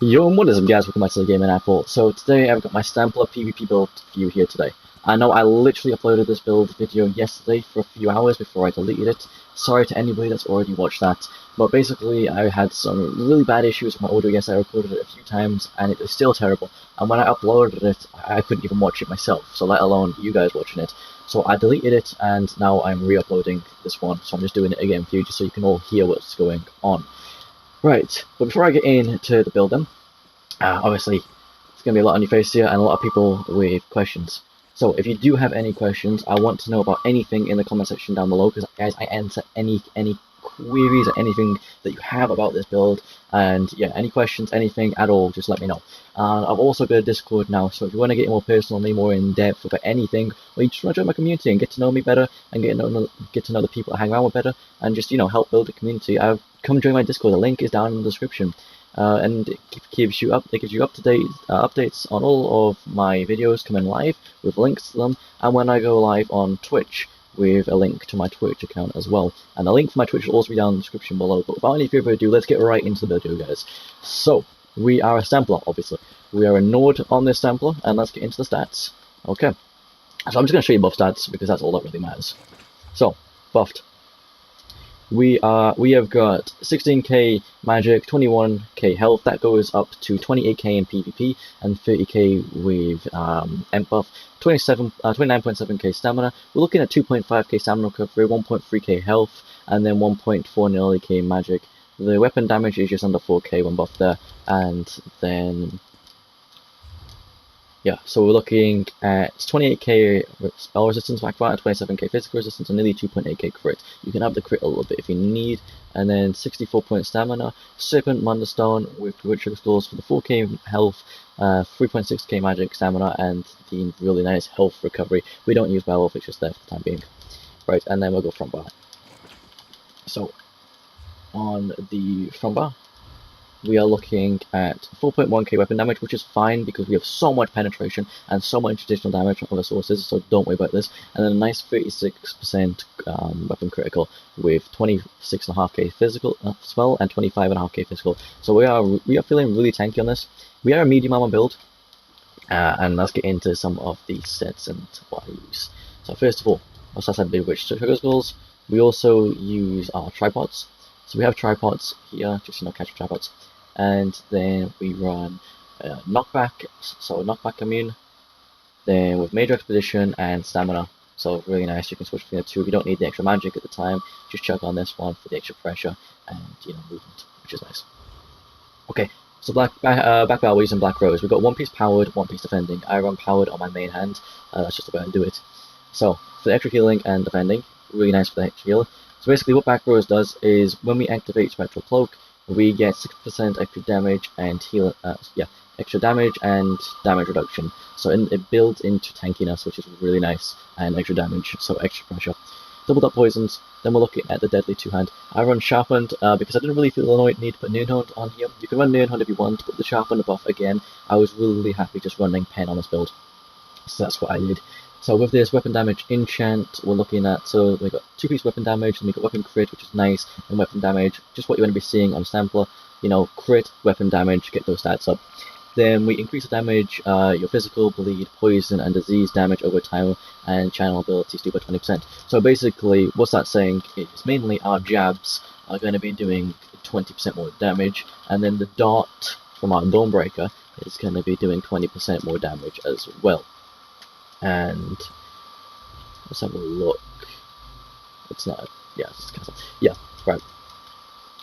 Yo, and what is up guys, welcome back to the Gaming Apple. So today I've got my STAMPLAR PvP build for you here today. I know I literally uploaded this build video yesterday for a few hours before I deleted it. Sorry to anybody that's already watched that. But basically I had some really bad issues with my audio. Yes, I recorded it a few times and it was still terrible. And when I uploaded it, I couldn't even watch it myself, so let alone you guys watching it. So I deleted it and now I'm re-uploading this one. So I'm just doing it again for you just so you can all hear what's going on. Right, but before I get into the building, obviously there's going to be a lot on your face here and a lot of people with questions. So if you do have any questions, I want to know about anything in the comment section down below, because guys, I answer any queries or anything that you have about this build, and yeah, any questions, anything at all, just let me know. I've also got a Discord now, so if you want to get more personally, more in depth about anything, or you just want to join my community and get to know me better and get to know the people I hang around with better, and just help build a community, come join my Discord. The link is down in the description. And it gives you up to date updates on all of my videos coming live with links to them, and when I go live on Twitch with a link to my Twitch account as well. And the link for my Twitch will also be down in the description below. But without any further ado, let's get right into the video, guys. So we are a STAMPLAR, obviously. We are a node on this STAMPLAR, and let's get into the stats. Okay. So I'm just going to show you buff stats because that's all that really matters. So buffed. We have got 16k magic, 21k health. That goes up to 28k in PvP and 30k with M buff. 29.7k stamina. We're looking at 2.5k stamina recovery, 1.3k health, and then 1.4 nearly k magic. The weapon damage is just under 4k when buffed there, and then yeah, so we're looking at 28k spell resistance back fire, 27k physical resistance, and nearly 2.8k crit. You can up the crit a little bit if you need. And then 64 point stamina, Serpent Munderstone with Witcher scores for the 4k health, 3.6k magic stamina, and the really nice health recovery. We don't use Werewolf, it's just there for the time being. Right, and then we'll go front bar. So, on the front bar, we are looking at 4.1k weapon damage, which is fine because we have so much penetration and so much additional damage from other sources, so don't worry about this. And then a nice 36% weapon critical with 26.5k physical spell and 25.5k physical. So we are feeling really tanky on this. We are a medium armor build, and let's get into some of the sets and what I use. So first of all, as I said, the Witch trigger skills. We also use our tripods. So we have tripods here, just catch tripods. And then we run knockback, so knockback immune, then with major expedition and stamina, so really nice. You can switch between the two if you don't need the extra magic at the time. Just chuck on this one for the extra pressure and movement, which is nice. Okay, so back barrel, we're using Black Rose. We've got one piece powered, one piece defending. I run powered on my main hand. That's just the way I do it. So for the extra healing and defending, really nice for the extra healing. So basically what Black Rose does is when we activate Spectral Cloak, we get 6% extra damage and extra damage and damage reduction. So it builds into tankiness, which is really nice, and extra damage, so extra pressure. Doubled up poisons. Then we're looking at the deadly two-hand. I run sharpened because I didn't really feel the need to put Noonhound on here. You can run Noonhound if you want, but the sharpened buff again, I was really happy just running pen on this build. So that's what I did. So with this weapon damage enchant, we're looking at, so we've got 2-piece weapon damage, and we've got weapon crit, which is nice, and weapon damage, just what you want to be seeing on STAMPLAR, crit, weapon damage, get those stats up. Then we increase the damage, your physical, bleed, poison, and disease damage over time, and channel abilities do by 20%. So basically, what's that saying is mainly our jabs are going to be doing 20% more damage, and then the dart from our Dawnbreaker is going to be doing 20% more damage as well. And let's have a look. It's not. Yeah, it's kind of, yeah, right.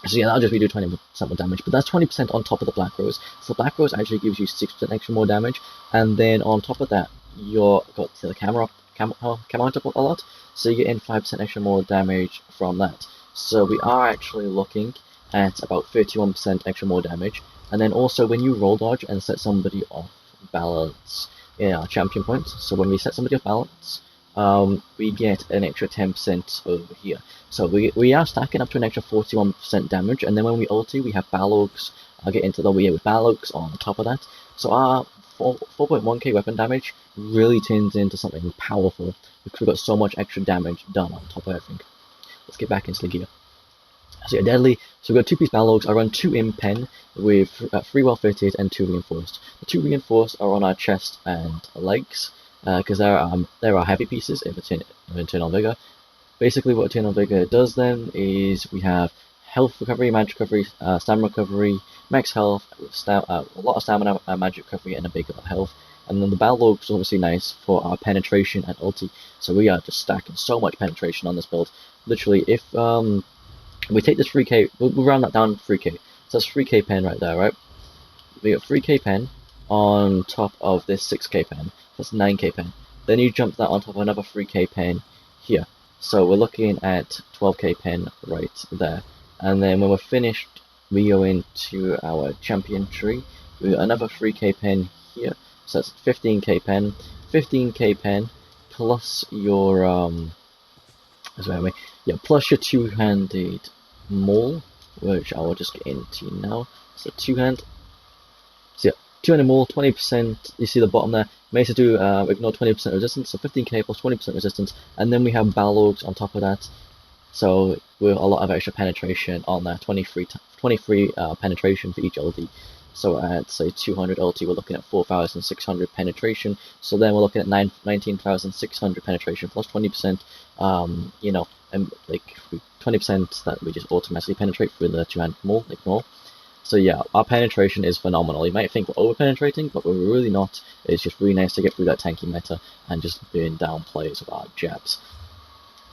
So yeah, that'll just be do 20% more damage, but that's 20% on top of the Black Rose. So Black Rose actually gives you 6% extra more damage, and then on top of that, you've got the camera up a lot, so you get in 5% extra more damage from that. So we are actually looking at about 31% extra more damage, and then also when you roll dodge and set somebody off balance. Yeah, champion points. So when we set somebody off balance, we get an extra 10% over here. So we are stacking up to an extra 41% damage, and then when we ulti, we have Balrogs. I'll get into the with Balrogs on top of that. So our 4.1k weapon damage really turns into something powerful because we've got so much extra damage done on top of everything. Let's get back into the gear. So yeah, deadly. So we've got 2-piece Balrogs. I run 2 in pen with 3 well fitted and 2 reinforced. The 2 reinforced are on our chest and legs because there are heavy pieces of Eternal Vigor. Basically, what Eternal Vigor does then is we have health recovery, magic recovery, stamina recovery, max health, a lot of stamina, magic recovery, and a big lot of health. And then the Balrog is obviously nice for our penetration and ulti. So we are just stacking so much penetration on this build. Literally, if we take this 3k, we'll round that down to 3k. So that's 3k pen right there, right? We got 3k pen on top of this 6k pen. That's 9k pen. Then you jump that on top of another 3k pen here. So we're looking at 12k pen right there. And then when we're finished, we go into our champion tree. We got another 3k pen here. So that's 15k pen. 15k pen plus your plus your two-handed maul, which I will just get into now. So two-hand. So yeah, two-handed maul, 20%. You see the bottom there. Makes it do ignore 20% resistance, so 15k plus 20% resistance, and then we have Balrogs on top of that. So with a lot of extra penetration on there, 23 penetration for each LD. So at say 200 ulti, we're looking at 4,600 penetration. So then we're looking at 19,600 penetration plus 20%. And like 20% that we just automatically penetrate through the two-hand maul, ignore. So yeah, our penetration is phenomenal. You might think we're over-penetrating, but we're really not. It's just really nice to get through that tanky meta and just burn down players with our jabs.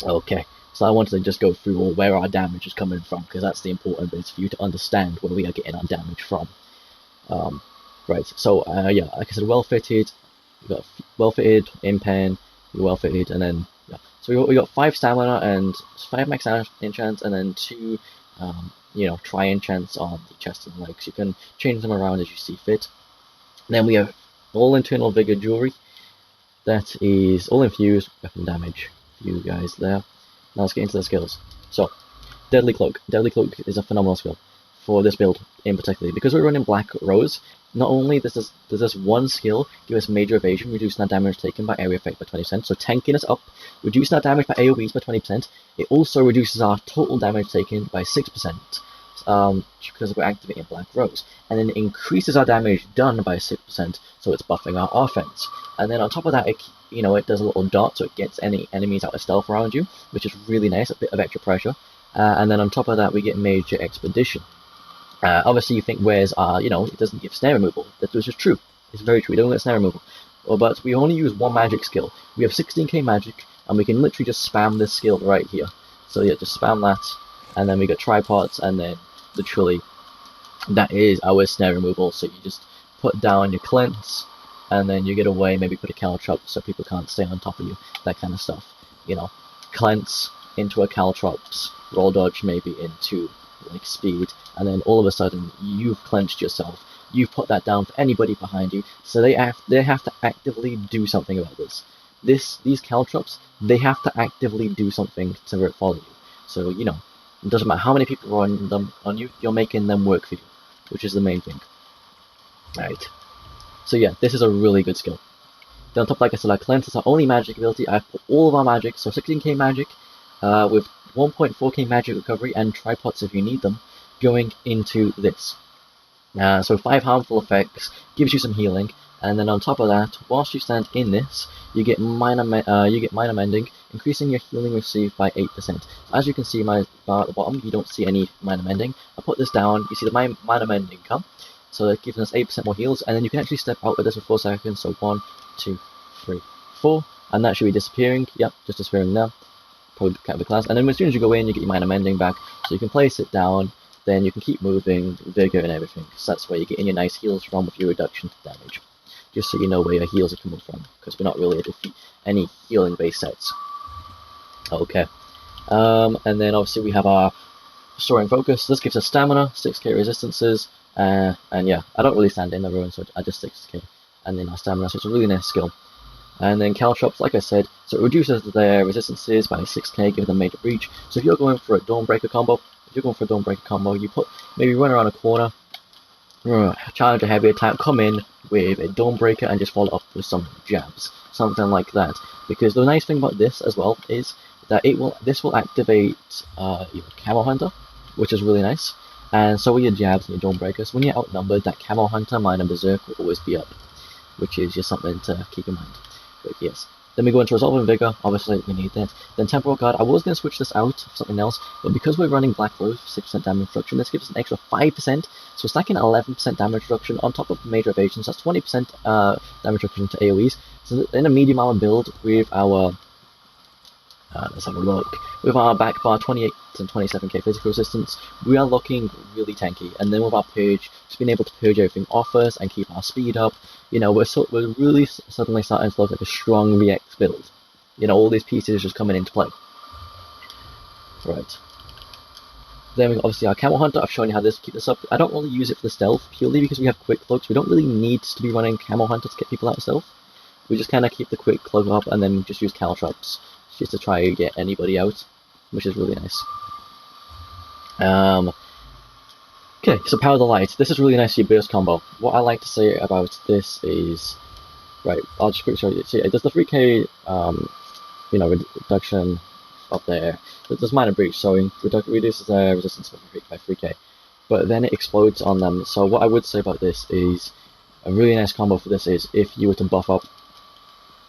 Okay. So I wanted to just go through where our damage is coming from, because that's the important bit for you to understand where we are getting our damage from. Right, so yeah, like I said, well fitted, we got well fitted, in pen, well fitted, and then yeah. So we got 5 stamina and 5 max enchants, and then 2 try enchants on the chest and legs. You can change them around as you see fit. And then we have all internal vigor jewelry. That is all infused weapon damage for you guys there. Now let's get into the skills. So, Deadly Cloak. Deadly Cloak is a phenomenal skill for this build in particular. Because we're running Black Rose, not only does this one skill give us major evasion, reducing our damage taken by area effect by 20%, so tanking us up, reducing our damage by AoEs by 20%, it also reduces our total damage taken by 6%, because we're activating Black Rose, and then it increases our damage done by 6%, so it's buffing our offense. And then on top of that, it does a little dot, so it gets any enemies out of stealth around you, which is really nice, a bit of extra pressure. And then on top of that, we get Major Expedition. Obviously, you think, where's it doesn't give snare removal. That was just true. It's very true. We don't get snare removal. But we only use one magic skill. We have 16k magic, and we can literally just spam this skill right here. So yeah, just spam that, and then we got tripods, and then literally that is our snare removal. So you just put down your cleanse, and then you get away. Maybe put a caltrop so people can't stay on top of you. That kind of stuff. Cleanse into a caltrops, roll dodge maybe into like speed, and then all of a sudden you've clenched yourself. You've put that down for anybody behind you, so they have to actively do something about this. These caltrops, they have to actively do something to follow you. So it doesn't matter how many people are on you, you're making them work for you, which is the main thing. Right. So yeah, this is a really good skill. Then on top, like I said, our cleanse is our only magic ability. I've put all of our magic, so 16k magic, with 1.4k magic recovery and tripods if you need them, going into this. So 5 harmful effects, gives you some healing, and then on top of that, whilst you stand in this, you get minor mending, increasing your healing received by 8%. As you can see, my bar at the bottom, you don't see any minor mending. I put this down, you see the minor mending come, so that gives us 8% more heals, and then you can actually step out of this for 4 seconds. So 1, 2, 3, 4, and that should be disappearing. Yep, just disappearing now. Probably kind of a class. And then as soon as you go in, you get your minor mending back, so you can place it down. Then you can keep moving, vigor and everything, because that's where you're getting your nice heals from with your reduction to damage. Just so you know where your heals are coming from, because we're not really defeat any healing based sets. Okay. And then obviously we have our Soaring Focus. This gives us stamina, 6k resistances, and yeah, I don't really stand in the ruin, so I just 6k. And then our stamina, so it's a really nice skill. And then caltrops, like I said, so it reduces their resistances by 6k, giving them major breach. So if you're going for a Dawnbreaker combo, you maybe run around a corner, challenge a heavy attack, come in with a Dawnbreaker and just follow up with some jabs, something like that. Because the nice thing about this as well is that this will activate your Camo Hunter, which is really nice. And so are your jabs and your dome breakers. When you're outnumbered, that Camo Hunter, Minor Berserk will always be up, which is just something to keep in mind. But yes. Then we go into Resolve and Vigor, obviously we need that. Then Temporal Guard, I was going to switch this out for something else, but because we're running Black Rose for 6% damage reduction, this gives us an extra 5%, so we're stacking 11% damage reduction on top of major evasions, that's 20% damage reduction to AoEs. So in a medium armor build with our, let's have a look, with our back bar 28 and 27k physical resistance, we are looking really tanky, and then with our purge, just being able to purge everything off us and keep our speed up, you know, we're really suddenly starting to look like a strong VX build. You know, all these pieces just coming into play. Right. Then we got obviously our Camel Hunter. I've shown you how to keep this up. I don't really use it for the stealth, purely because we have quick cloaks. We don't really need to be running Camel Hunter to get people out of stealth. We just kind of keep the quick cloak up and then just use caltrops just to try to get anybody out, which is really nice. Okay, so Power the Light. This is really nice for your burst combo. What I like to say about this is, right, I'll just quickly show you. So yeah, there's the 3k, you know, reduction up there. There's minor breach, so it reduces their resistance by 3k, but then it explodes on them. So what I would say about this is, a really nice combo for this is if you were to buff up.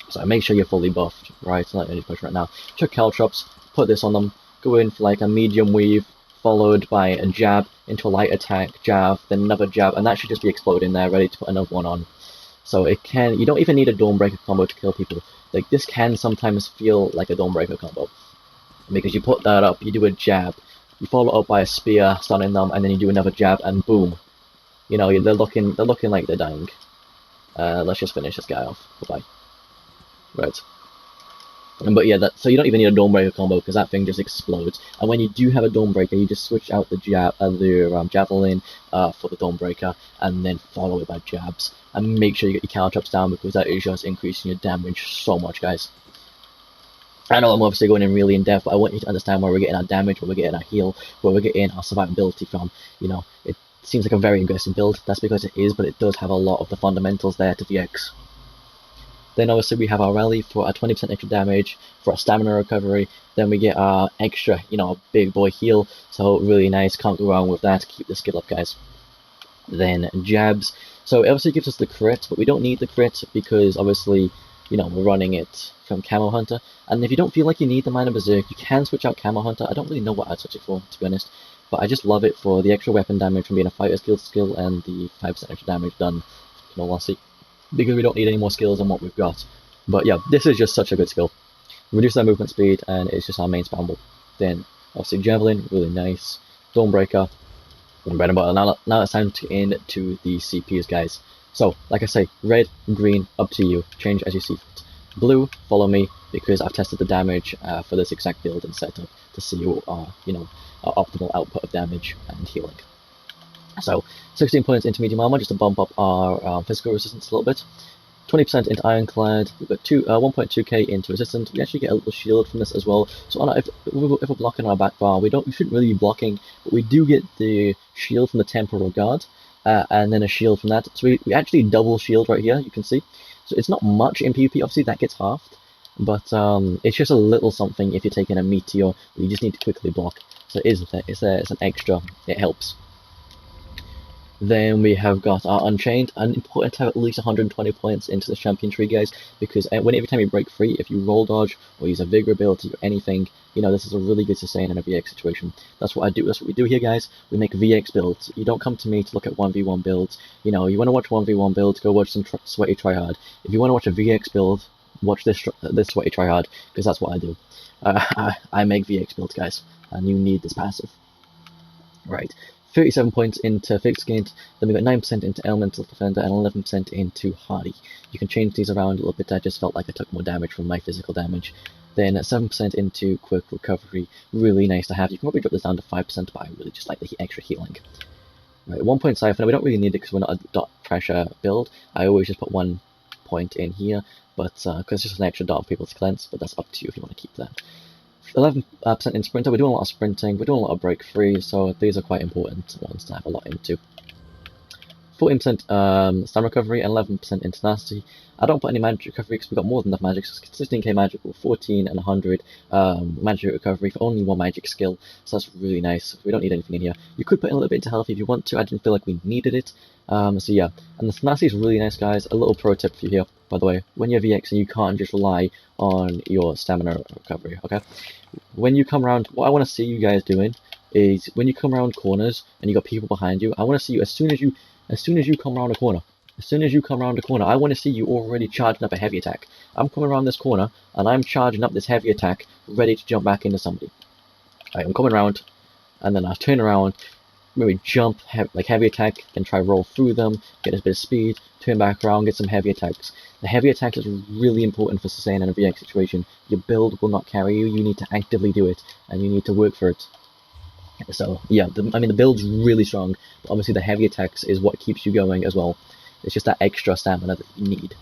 So make sure you're fully buffed, right? It's not any push right now. Chuck caltrops, put this on them, go in for like a medium weave, followed by a jab into a light attack, jab, then another jab, and that should just be exploding there, ready to put another one on. So it can, you don't even need a Dawnbreaker combo to kill people. Like, this can sometimes feel like a Dawnbreaker combo, because you put that up, you do a jab, you follow up by a spear, stunning them, and then you do another jab, and boom. You know, they're looking like they're dying. Let's just finish this guy off. Bye-bye. Right. But yeah, so you don't even need a Dawnbreaker combo because that thing just explodes. And when you do have a Dawnbreaker, you just switch out the Javelin for the Dawnbreaker, and then follow it by jabs. And make sure you get your caltrops down, because that is just increasing your damage so much, guys. I know I'm obviously going in really in depth, but I want you to understand where we're getting our damage, where we're getting our heal, where we're getting our survivability from. You know, it seems like a very aggressive build. That's because it is, but it does have a lot of the fundamentals there to VX. Then obviously we have our rally for our 20% extra damage, for our stamina recovery, then we get our extra, you know, big boy heal, so really nice, can't go wrong with that, keep the skill up, guys. Then jabs, so it obviously gives us the crit, but we don't need the crit because obviously, you know, we're running it from Camo Hunter, and if you don't feel like you need the Minor Berserk, you can switch out Camo Hunter. I don't really know what I'd switch it for, to be honest, but I just love it for the extra weapon damage from being a fighter skill and the 5% extra damage done, in all honesty, because we don't need any more skills than what we've got. But yeah, this is just such a good skill. Reduce our movement speed, and it's just our main spammable. Then, obviously, Javelin, really nice. Dawnbreaker, and bread and butter. Now it's time to get into the CPs, guys. So, like I say, red, green, up to you. Change as you see fit. Blue, follow me, because I've tested the damage for this exact build and setup to see our optimal output of damage and healing. So, 16 points into medium armor, just to bump up our physical resistance a little bit. 20% into Ironclad, we've got 1.2k into resistance. We actually get a little shield from this as well. So if we're blocking our back bar, we shouldn't really be blocking, but we do get the shield from the Temporal Guard, and then a shield from that. So we actually double shield right here, you can see. So it's not much in PvP, obviously that gets halved, but it's just a little something if you're taking a meteor, you just need to quickly block. So it's an extra, it helps. Then we have got our Unchained, and important to have at least 120 points into the champion tree, guys, because every time you break free, if you roll dodge or use a vigor ability or anything, you know, this is a really good sustain in a VX situation. That's what I do. That's what we do here, guys. We make VX builds. You don't come to me to look at 1v1 builds. You know, you want to watch 1v1 builds, go watch some sweaty tryhard. If you want to watch a VX build, watch this sweaty tryhard, because that's what I do. I make VX builds, guys, and you need this passive. Right. 37 points into Thick Skinned, then we got 9% into Elemental Defender and 11% into Hardy. You can change these around a little bit. I just felt like I took more damage from my physical damage. Then 7% into Quick Recovery, really nice to have. You can probably drop this down to 5%, but I really just like the extra healing. Right, 1 point Siphon, we don't really need it because we're not a dot pressure build. I always just put 1 point in here, but because it's just an extra dot of people to cleanse, but that's up to you if you want to keep that. 11% in Sprinter, we're doing a lot of sprinting, we're doing a lot of break free, so these are quite important ones to have a lot into. 14% stamina recovery, and 11% in tenacity. I don't put any magic recovery because we got more than enough magic. So 16k magic with 14 and 100 magic recovery for only one magic skill. So that's really nice. We don't need anything in here. You could put in a little bit into health if you want to. I didn't feel like we needed it. So yeah, and the tenacity is really nice, guys. A little pro tip for you here, by the way. When you're VXing, you can't just rely on your stamina recovery, okay? When you come around, what I want to see you guys doing is when you come around corners and you got people behind you, I want to see you as soon as you come around a corner. As soon as you come around a corner, I want to see you already charging up a heavy attack. I'm coming around this corner and I'm charging up this heavy attack, ready to jump back into somebody. Alright, I'm coming around, and then I turn around, maybe jump, like heavy attack, then try roll through them, get a bit of speed, turn back around, get some heavy attacks. The heavy attack is really important for sustaining in a VX situation. Your build will not carry you, you need to actively do it, and you need to work for it. So yeah, I mean the build's really strong, but obviously the heavy attacks is what keeps you going as well. It's just that extra stamina that you need.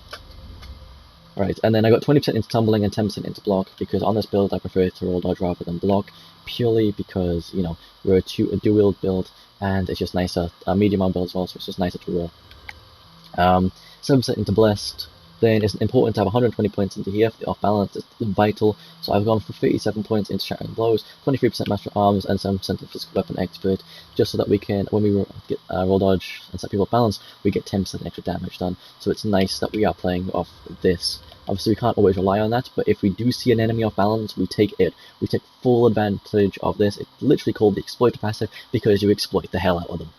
Right, and then I got 20% into tumbling and 10% into block, because on this build I prefer to roll dodge rather than block, purely because, you know, we're a dual build, and it's just nicer, a medium arm build as well, so it's just nicer to roll. 7% into blessed. Then it's important to have 120 points into here for the off balance. It's vital. So I've gone for 37 points into shattering blows, 23% master arms, and 7% in physical weapon expert, just so that we can, when we get roll dodge and set people off balance, we get 10% extra damage done. So it's nice that we are playing off this. Obviously, we can't always rely on that, but if we do see an enemy off balance, we take it. We take full advantage of this. It's literally called the exploiter passive because you exploit the hell out of them.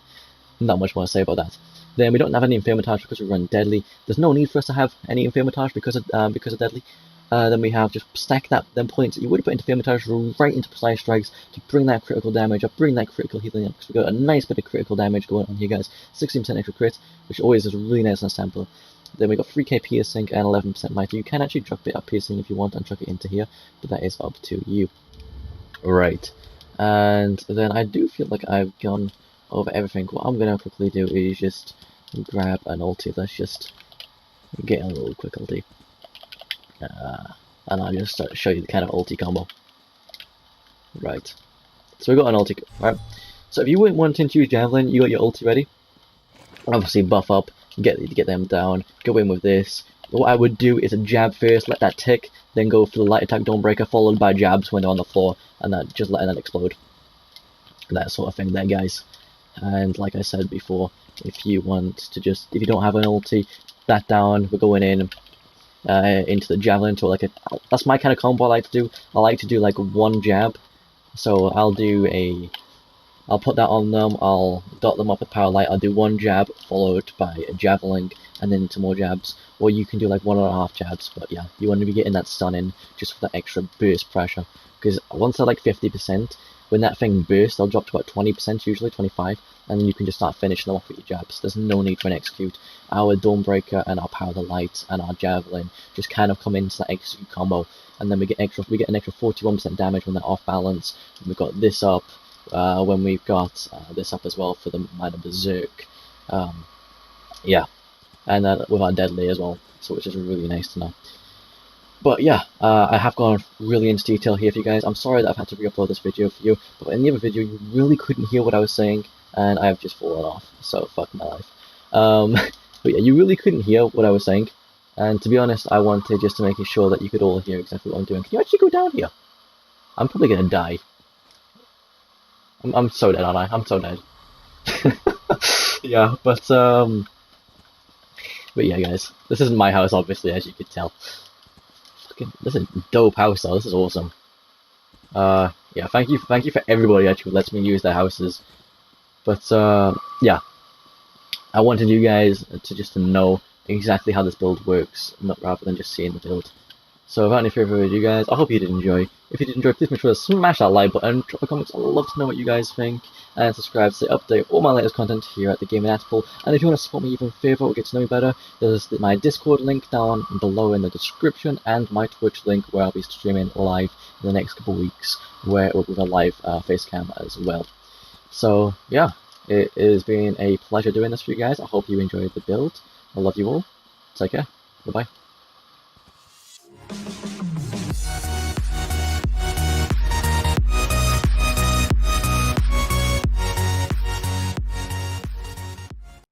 Not much more to say about that. Then we don't have any infirmitage because we run deadly. There's no need for us to have any infirmitage because of deadly. Then we have just stack them points that you would put into infirmitage right into precise strikes to bring that critical damage up, bring that critical healing up, because we got a nice bit of critical damage going on here, guys. 16% extra crit, which always is really nice on STAMPLAR. Then we got 3k piercing and 11% might. You can actually drop it up piercing if you want and chuck it into here, but that is up to you. Right, and then I do feel like I've gone over everything. What I'm gonna quickly do is just grab an ulti. Let's just get a little quick ulti, and I'll just show you the kind of ulti combo. Right, so we got an ulti. Right, so if you weren't wanting to use javelin, you got your ulti ready. Obviously, buff up, get them down. Go in with this. What I would do is a jab first, let that tick, then go for the light attack Dawnbreaker, followed by jabs when they're on the floor, and then just letting that explode. That sort of thing there, guys. And like I said before, if you want to just, if you don't have an ulti, that down, we're going in into the javelin to like a, that's my kind of combo I like to do. I like to do like one jab, so I'll put that on them, I'll dot them up with power light, I'll do one jab followed by a javelin and then into more jabs, or you can do like 1.5 jabs, but yeah, you want to be getting that stun in just for that extra burst pressure, because once they're like 50%, when that thing bursts, they'll drop to about 20%, usually 25%, and then you can just start finishing them off with your jabs. There's no need for an execute. Our Dawnbreaker and our Power the Light and our Javelin just kind of come into that execute combo, and then we get an extra 41% damage when they're off balance. And we've got this up, when we've got this up as well for the Minor Berserk. Yeah, and with our Deadly as well, so which is really nice to know. But yeah, I have gone really into detail here for you guys. I'm sorry that I've had to re-upload this video for you, but in the other video you really couldn't hear what I was saying, and I've just fallen off, so fuck my life. But yeah, you really couldn't hear what I was saying, and to be honest, I wanted just to make sure that you could all hear exactly what I'm doing. Can you actually go down here? I'm probably gonna die. I'm so dead, aren't I? I'm so dead. Yeah, but yeah, guys, this isn't my house, obviously, as you could tell. This is a dope house though, this is awesome. Yeah, thank you for everybody actually who lets me use their houses. But yeah, I wanted you guys to know exactly how this build works, rather than just seeing the build. So without any further ado, guys, I hope you did enjoy. If you did enjoy, please make sure to smash that like button, drop a comment, I'd love to know what you guys think, and subscribe to stay update all my latest content here at the Gaming Untitled. And if you want to support me even further or get to know me better, there's my Discord link down below in the description, and my Twitch link where I'll be streaming live in the next couple of weeks, with a live face cam as well. So yeah, it has been a pleasure doing this for you guys. I hope you enjoyed the build. I love you all. Take care. Bye bye.